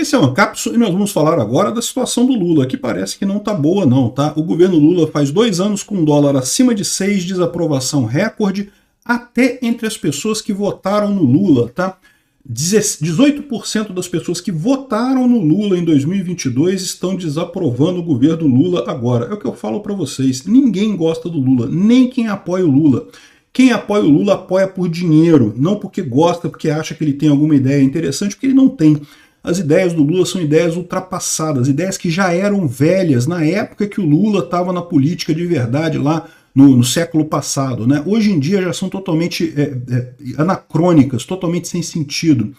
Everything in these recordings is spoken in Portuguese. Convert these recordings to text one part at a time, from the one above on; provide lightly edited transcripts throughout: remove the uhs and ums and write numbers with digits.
Esse é uma cápsula e nós vamos falar agora da situação do Lula, que parece que não está boa não, tá? O governo Lula faz 2 anos com o dólar acima de 6, desaprovação recorde, até entre as pessoas que votaram no Lula, tá? 18% das pessoas que votaram no Lula em 2022 estão desaprovando o governo Lula agora. É o que eu falo para vocês, ninguém gosta do Lula, nem quem apoia o Lula. Quem apoia o Lula apoia por dinheiro, não porque gosta, porque acha que ele tem alguma ideia interessante, porque ele não tem. As ideias do Lula são ideias ultrapassadas, ideias que já eram velhas na época que o Lula estava na política de verdade lá no século passado, né? Hoje em dia já são totalmente anacrônicas, totalmente sem sentido.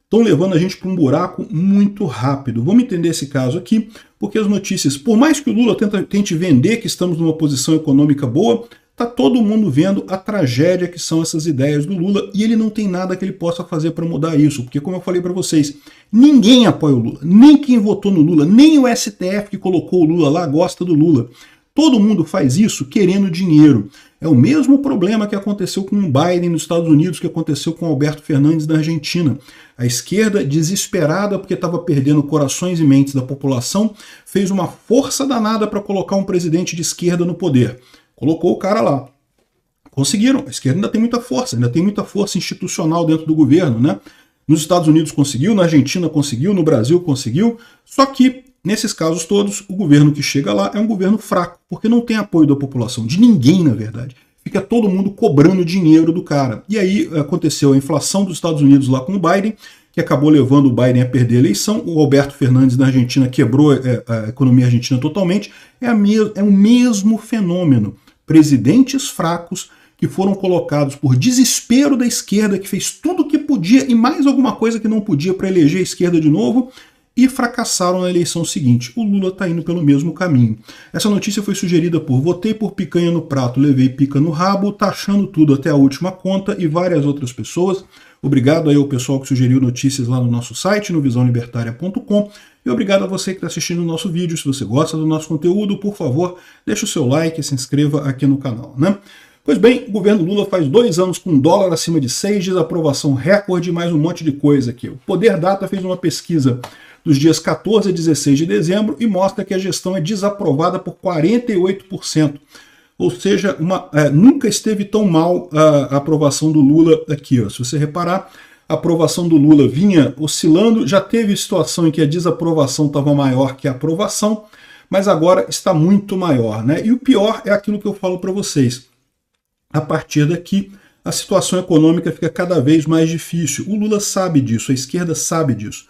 Estão levando a gente para um buraco muito rápido. Vamos entender esse caso aqui, porque as notícias, por mais que o Lula tente vender que estamos numa posição econômica boa, está todo mundo vendo a tragédia que são essas ideias do Lula e ele não tem nada que ele possa fazer para mudar isso, porque como eu falei para vocês, ninguém apoia o Lula, nem quem votou no Lula, nem o STF que colocou o Lula lá gosta do Lula. Todo mundo faz isso querendo dinheiro. É o mesmo problema que aconteceu com o Biden nos Estados Unidos, que aconteceu com Alberto Fernandes na Argentina. A esquerda, desesperada porque estava perdendo corações e mentes da população, fez uma força danada para colocar um presidente de esquerda no poder. Colocou o cara lá. Conseguiram. A esquerda ainda tem muita força institucional dentro do governo, né? Nos Estados Unidos conseguiu, na Argentina conseguiu, no Brasil conseguiu, só que nesses casos todos, o governo que chega lá é um governo fraco, porque não tem apoio da população, de ninguém na verdade. Fica todo mundo cobrando dinheiro do cara. E aí aconteceu a inflação dos Estados Unidos lá com o Biden, que acabou levando o Biden a perder a eleição. O Alberto Fernandes na Argentina quebrou a economia argentina totalmente. É o mesmo fenômeno. Presidentes fracos que foram colocados por desespero da esquerda, que fez tudo o que podia e mais alguma coisa que não podia para eleger a esquerda de novo, e fracassaram na eleição seguinte. O Lula está indo pelo mesmo caminho. Essa notícia foi sugerida por Votei por Picanha no Prato, Levei Pica no Rabo, Taxando Tudo até a Última Conta e várias outras pessoas. Obrigado aí ao pessoal que sugeriu notícias lá no nosso site, no visãolibertaria.com. E obrigado a você que está assistindo o nosso vídeo. Se você gosta do nosso conteúdo, por favor, deixe o seu like e se inscreva aqui no canal, né? Pois bem, o governo Lula faz 2 anos com dólar acima de 6, desaprovação recorde e mais um monte de coisa aqui. O Poder Data fez uma pesquisa dos dias 14 a 16 de dezembro e mostra que a gestão é desaprovada por 48%. Ou seja, nunca esteve tão mal a aprovação do Lula aqui. Ó. Se você reparar, a aprovação do Lula vinha oscilando, já teve situação em que a desaprovação estava maior que a aprovação, mas agora está muito maior, né? E o pior é aquilo que eu falo para vocês. A partir daqui, a situação econômica fica cada vez mais difícil. O Lula sabe disso, a esquerda sabe disso.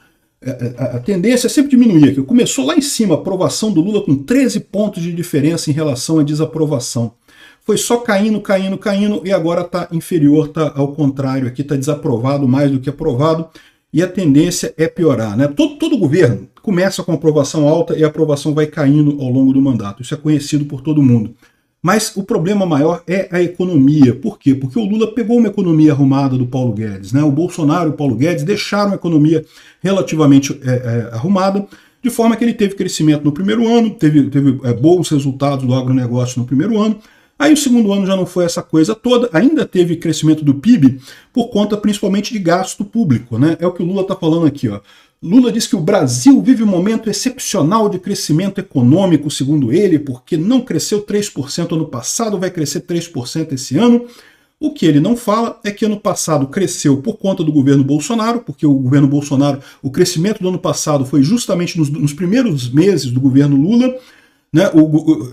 A tendência é sempre diminuir aqui. Começou lá em cima a aprovação do Lula com 13 pontos de diferença em relação à desaprovação. Foi só caindo, caindo, caindo e agora está inferior, está ao contrário, aqui está desaprovado mais do que aprovado e a tendência é piorar, né? Todo governo começa com aprovação alta e a aprovação vai caindo ao longo do mandato. Isso é conhecido por todo mundo. Mas o problema maior é a economia. Por quê? Porque o Lula pegou uma economia arrumada do Paulo Guedes, né? O Bolsonaro e o Paulo Guedes deixaram a economia relativamente arrumada, de forma que ele teve crescimento no primeiro ano, teve bons resultados do agronegócio no primeiro ano. Aí o segundo ano já não foi essa coisa toda, ainda teve crescimento do PIB por conta principalmente de gasto público, né? É o que o Lula está falando aqui, ó. Lula diz que o Brasil vive um momento excepcional de crescimento econômico, segundo ele, porque não cresceu 3% ano passado, vai crescer 3% esse ano. O que ele não fala é que ano passado cresceu por conta do governo Bolsonaro, porque o governo Bolsonaro, o crescimento do ano passado foi justamente nos primeiros meses do governo Lula, né?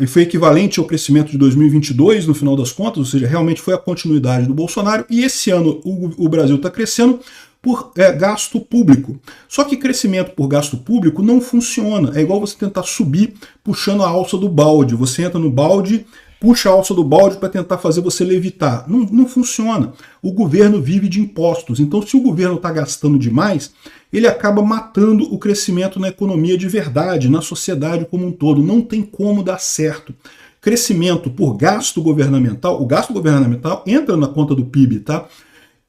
Foi equivalente ao crescimento de 2022, no final das contas, ou seja, realmente foi a continuidade do Bolsonaro, e esse ano o Brasil está crescendo por gasto público. Só que crescimento por gasto público não funciona. É igual você tentar subir puxando a alça do balde. Você entra no balde, puxa a alça do balde para tentar fazer você levitar. Não funciona. O governo vive de impostos. Então, se o governo está gastando demais, ele acaba matando o crescimento na economia de verdade, na sociedade como um todo. Não tem como dar certo. Crescimento por gasto governamental, o gasto governamental entra na conta do PIB, tá?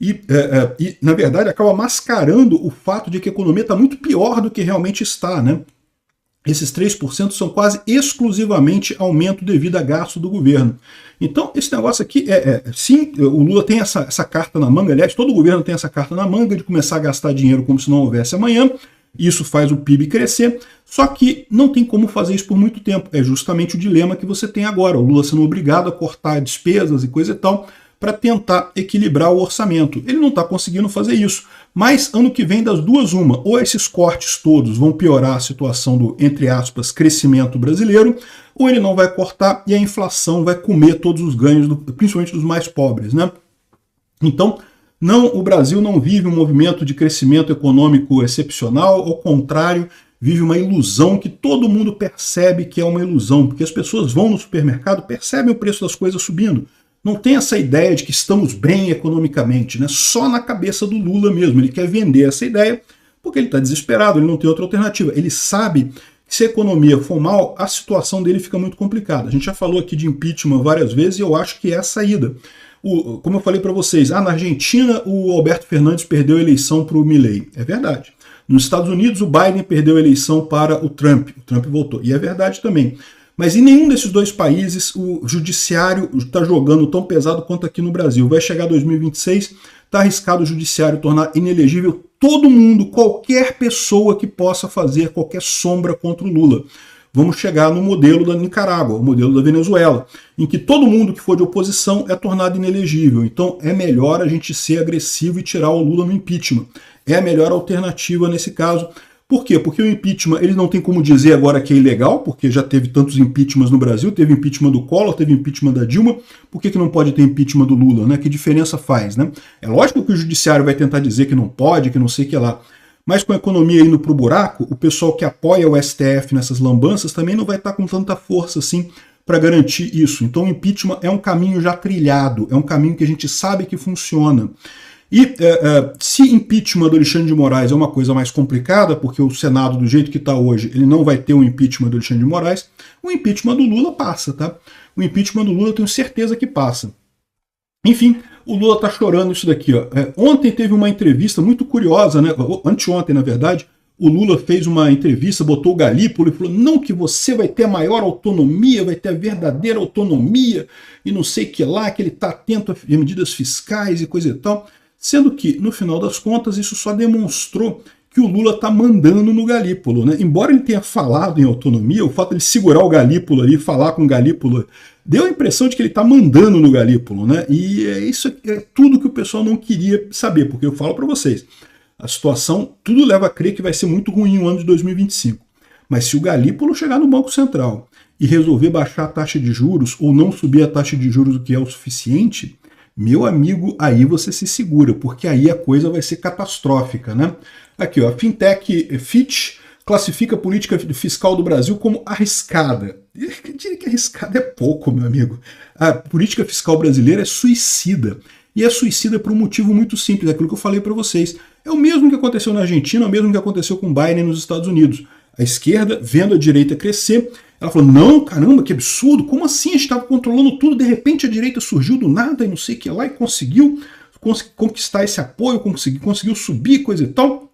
E, na verdade, acaba mascarando o fato de que a economia está muito pior do que realmente está, né? Esses 3% são quase exclusivamente aumento devido a gasto do governo. Então, esse negócio aqui, sim, o Lula tem essa carta na manga, aliás, todo governo tem essa carta na manga de começar a gastar dinheiro como se não houvesse amanhã, isso faz o PIB crescer, só que não tem como fazer isso por muito tempo. É justamente o dilema que você tem agora, o Lula sendo obrigado a cortar despesas e coisa e tal, para tentar equilibrar o orçamento. Ele não está conseguindo fazer isso. Mas ano que vem, das duas, uma, ou esses cortes todos vão piorar a situação do, entre aspas, crescimento brasileiro, ou ele não vai cortar e a inflação vai comer todos os ganhos, principalmente dos mais pobres, né? Então, não, o Brasil não vive um movimento de crescimento econômico excepcional, ao contrário, vive uma ilusão que todo mundo percebe que é uma ilusão, porque as pessoas vão no supermercado, percebem o preço das coisas subindo. Não tem essa ideia de que estamos bem economicamente, né? Só na cabeça do Lula mesmo. Ele quer vender essa ideia porque ele está desesperado, ele não tem outra alternativa. Ele sabe que se a economia for mal, a situação dele fica muito complicada. A gente já falou aqui de impeachment várias vezes e eu acho que é a saída. Como eu falei para vocês, na Argentina o Alberto Fernandes perdeu a eleição para o Milei. É verdade. Nos Estados Unidos o Biden perdeu a eleição para o Trump voltou. E é verdade também. Mas em nenhum desses dois países o judiciário está jogando tão pesado quanto aqui no Brasil. Vai chegar 2026, está arriscado o judiciário tornar inelegível todo mundo, qualquer pessoa que possa fazer qualquer sombra contra o Lula. Vamos chegar no modelo da Nicarágua, o modelo da Venezuela, em que todo mundo que for de oposição é tornado inelegível. Então é melhor a gente ser agressivo e tirar o Lula no impeachment. É a melhor alternativa nesse caso. Por quê? Porque o impeachment, eles não tem como dizer agora que é ilegal, porque já teve tantos impeachments no Brasil, teve impeachment do Collor, teve impeachment da Dilma, por que não pode ter impeachment do Lula, né? Que diferença faz, né? É lógico que o judiciário vai tentar dizer que não pode, que não sei o que lá, mas com a economia indo para o buraco, o pessoal que apoia o STF nessas lambanças também não vai estar com tanta força assim para garantir isso. Então o impeachment é um caminho já trilhado, é um caminho que a gente sabe que funciona. E se impeachment do Alexandre de Moraes é uma coisa mais complicada, porque o Senado, do jeito que está hoje, ele não vai ter um impeachment do Alexandre de Moraes, o impeachment do Lula passa, tá? O impeachment do Lula eu tenho certeza que passa. Enfim, o Lula está chorando isso daqui, ó. Ontem teve uma entrevista muito curiosa, né? Anteontem, na verdade, o Lula fez uma entrevista, botou o Galípolo e falou, não, que você vai ter a maior autonomia, vai ter a verdadeira autonomia, e não sei o que lá, que ele está atento a medidas fiscais e coisa e tal. Sendo que, no final das contas, isso só demonstrou que o Lula está mandando no Galípolo, né? Embora ele tenha falado em autonomia, o fato de ele segurar o Galípolo ali, falar com o Galípolo, deu a impressão de que ele está mandando no Galípolo, né? E isso é tudo que o pessoal não queria saber, porque eu falo para vocês, a situação, tudo leva a crer que vai ser muito ruim o ano de 2025. Mas se o Galípolo chegar no Banco Central e resolver baixar a taxa de juros, ou não subir a taxa de juros o que é o suficiente, meu amigo, aí você se segura, porque aí a coisa vai ser catastrófica, né? Aqui, ó, a Fintech Fitch classifica a política fiscal do Brasil como arriscada. Eu diria que arriscada é pouco, meu amigo. A política fiscal brasileira é suicida. E é suicida por um motivo muito simples, aquilo que eu falei para vocês. É o mesmo que aconteceu na Argentina, é o mesmo que aconteceu com Biden nos Estados Unidos. A esquerda, vendo a direita crescer, ela falou, não, caramba, que absurdo, como assim a gente estava controlando tudo, de repente a direita surgiu do nada e não sei o que lá e conseguiu conquistar esse apoio, conseguiu subir, coisa e tal.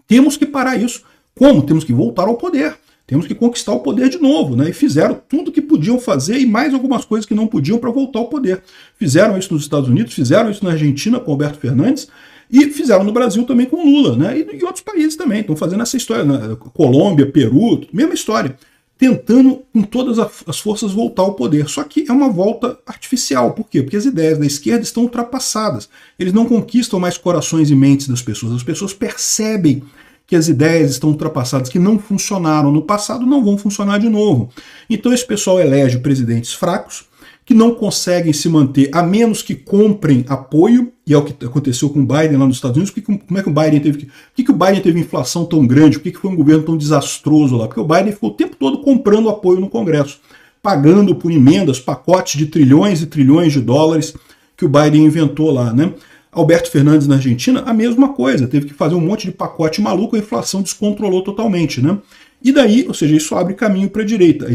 Temos que parar isso. Como? Temos que voltar ao poder. Temos que conquistar o poder de novo, né? E fizeram tudo que podiam fazer e mais algumas coisas que não podiam para voltar ao poder. Fizeram isso nos Estados Unidos, fizeram isso na Argentina com Alberto Fernandes e fizeram no Brasil também com Lula, né? E outros países também estão fazendo essa história, né? Colômbia, Peru, mesma história. Tentando com todas as forças voltar ao poder. Só que é uma volta artificial. Por quê? Porque as ideias da esquerda estão ultrapassadas. Eles não conquistam mais corações e mentes das pessoas. As pessoas percebem que as ideias estão ultrapassadas, que não funcionaram no passado, não vão funcionar de novo. Então esse pessoal elege presidentes fracos, que não conseguem se manter, a menos que comprem apoio, e é o que aconteceu com o Biden lá nos Estados Unidos. Como é que o Biden teve por que o Biden teve inflação tão grande? Por que foi um governo tão desastroso lá? Porque o Biden ficou o tempo todo comprando apoio no Congresso, pagando por emendas, pacotes de trilhões e trilhões de dólares que o Biden inventou lá, né? Alberto Fernandes na Argentina, a mesma coisa, teve que fazer um monte de pacote maluco, a inflação descontrolou totalmente, né? E daí, ou seja, isso abre caminho para a direita.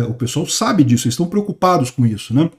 O pessoal sabe disso, eles estão preocupados com isso, né?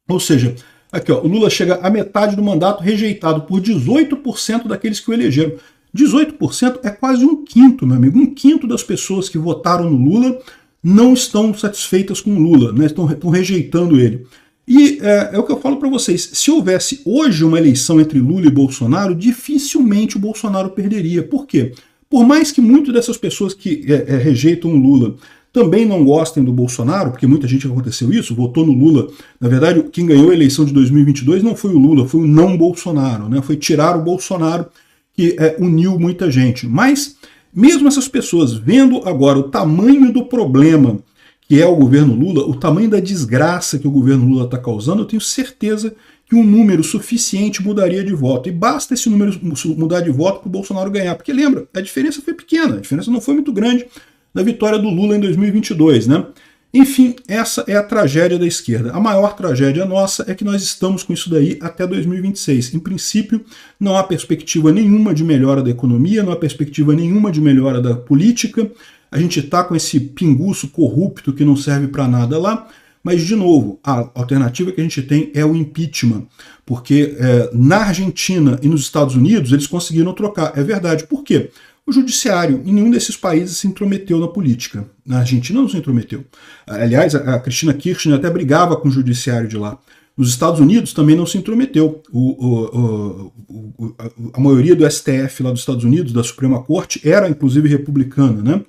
Ou seja, aqui ó, o Lula chega à metade do mandato rejeitado por 18% daqueles que o elegeram. 18% é quase um quinto, meu amigo. Um quinto das pessoas que votaram no Lula não estão satisfeitas com o Lula, né? Estão rejeitando ele. E é o que eu falo para vocês, se houvesse hoje uma eleição entre Lula e Bolsonaro, dificilmente o Bolsonaro perderia. Por quê? Por mais que muitas dessas pessoas que rejeitam o Lula também não gostem do Bolsonaro, porque muita gente aconteceu isso, votou no Lula. Na verdade, quem ganhou a eleição de 2022 não foi o Lula, foi o não Bolsonaro, né? Foi tirar o Bolsonaro que uniu muita gente. Mas, mesmo essas pessoas vendo agora o tamanho do problema que é o governo Lula, o tamanho da desgraça que o governo Lula está causando, eu tenho certeza que um número suficiente mudaria de voto. E basta esse número mudar de voto para o Bolsonaro ganhar. Porque lembra, a diferença foi pequena, a diferença não foi muito grande na vitória do Lula em 2022, né? Enfim, essa é a tragédia da esquerda. A maior tragédia nossa é que nós estamos com isso daí até 2026. Em princípio, não há perspectiva nenhuma de melhora da economia, não há perspectiva nenhuma de melhora da política. A gente está com esse pinguço corrupto que não serve para nada lá. Mas, de novo, a alternativa que a gente tem é o impeachment. Porque na Argentina e nos Estados Unidos eles conseguiram trocar. É verdade. Por quê? O judiciário em nenhum desses países se intrometeu na política. Na Argentina não se intrometeu. Aliás, a Cristina Kirchner até brigava com o judiciário de lá. Nos Estados Unidos também não se intrometeu. A maioria do STF lá dos Estados Unidos, da Suprema Corte, era inclusive republicana, né?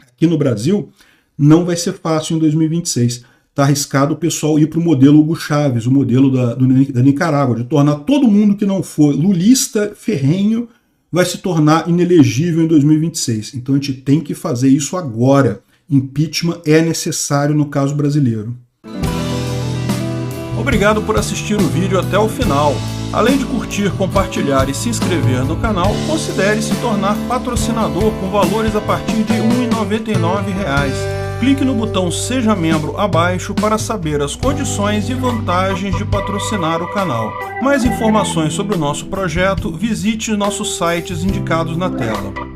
Aqui no Brasil não vai ser fácil em 2026. Está arriscado o pessoal ir para o modelo Hugo Chávez, o modelo da Nicarágua, de tornar todo mundo que não for lulista, ferrenho, vai se tornar inelegível em 2026. Então a gente tem que fazer isso agora. Impeachment é necessário no caso brasileiro. Obrigado por assistir o vídeo até o final. Além de curtir, compartilhar e se inscrever no canal, considere se tornar patrocinador com valores a partir de R$ 1,99. Clique no botão Seja Membro abaixo para saber as condições e vantagens de patrocinar o canal. Mais informações sobre o nosso projeto, visite nossos sites indicados na tela.